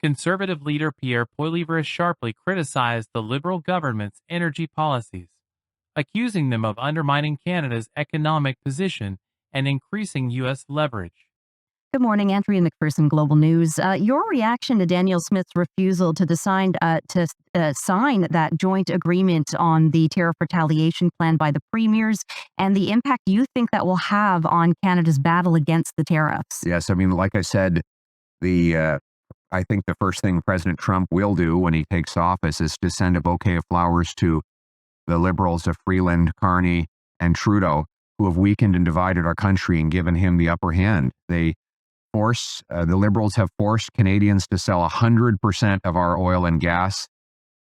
Conservative leader Pierre Poilievre has sharply criticized the Liberal government's energy policies, accusing them of undermining Canada's economic position and increasing U.S. leverage. Good morning, Andrea McPherson, Global News. Your reaction to Daniel Smith's refusal to sign that joint agreement on the tariff retaliation plan by the premiers, and the impact you think that will have on Canada's battle against the tariffs? Yes, I mean, like I said, I think the first thing President Trump will do when he takes office is to send a bouquet of flowers to the Liberals of Freeland, Carney, and Trudeau, who have weakened and divided our country and given him the upper hand. The Liberals have forced Canadians to sell 100% of our oil and gas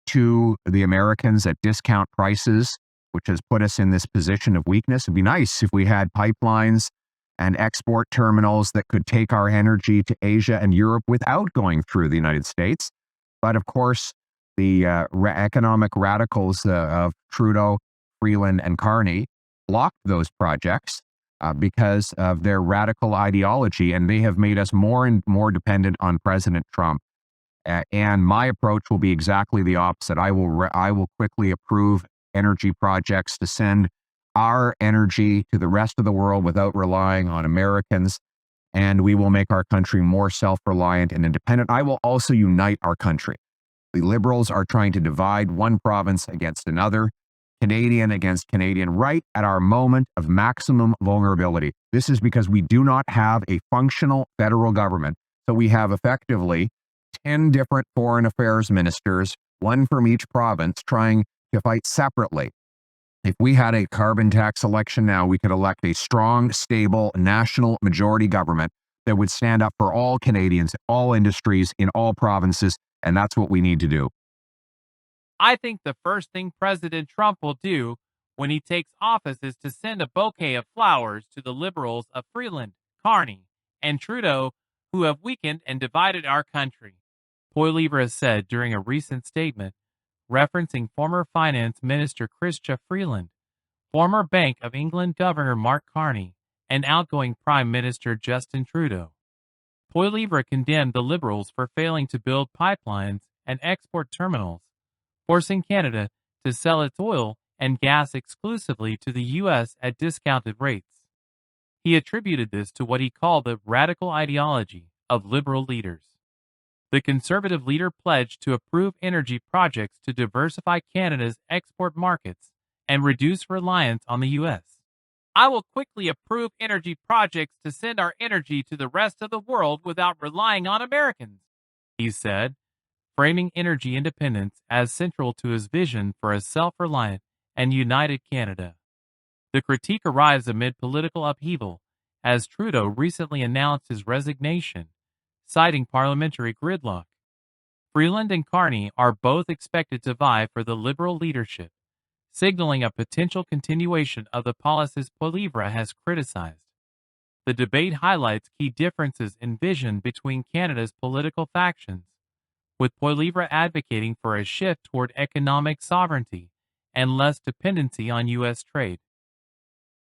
to the Americans at discount prices, which has put us in this position of weakness. It'd be nice if we had pipelines and export terminals that could take our energy to Asia and Europe without going through the United States. But of course, the economic radicals of Trudeau, Freeland, and Carney blocked those projects because of their radical ideology, and they have made us more and more dependent on President Trump. And my approach will be exactly the opposite. I will quickly approve energy projects to send our energy to the rest of the world without relying on Americans, and we will make our country more self-reliant and independent. I will also unite our country. The Liberals are trying to divide one province against another, Canadian against Canadian, right at our moment of maximum vulnerability. This is because we do not have a functional federal government. So we have effectively 10 different foreign affairs ministers, one from each province, trying to fight separately. If we had a carbon tax election now, we could elect a strong, stable, national majority government that would stand up for all Canadians, all industries, in all provinces, and that's what we need to do. I think the first thing President Trump will do when he takes office is to send a bouquet of flowers to the Liberals of Freeland, Carney, and Trudeau, who have weakened and divided our country. Poilievre has said during a recent statement, referencing former Finance Minister Chrystia Freeland, former Bank of England Governor Mark Carney, and outgoing Prime Minister Justin Trudeau. Poilievre condemned the Liberals for failing to build pipelines and export terminals, forcing Canada to sell its oil and gas exclusively to the U.S. at discounted rates. He attributed this to what he called the radical ideology of Liberal leaders. The Conservative leader pledged to approve energy projects to diversify Canada's export markets and reduce reliance on the U.S. I will quickly approve energy projects to send our energy to the rest of the world without relying on Americans, he said, framing energy independence as central to his vision for a self-reliant and united Canada. The critique arrives amid political upheaval, as Trudeau recently announced his resignation, citing parliamentary gridlock. Freeland and Carney are both expected to vie for the Liberal leadership, signaling a potential continuation of the policies Poilievre has criticized. The debate highlights key differences in vision between Canada's political factions, with Poilievre advocating for a shift toward economic sovereignty and less dependency on U.S. trade,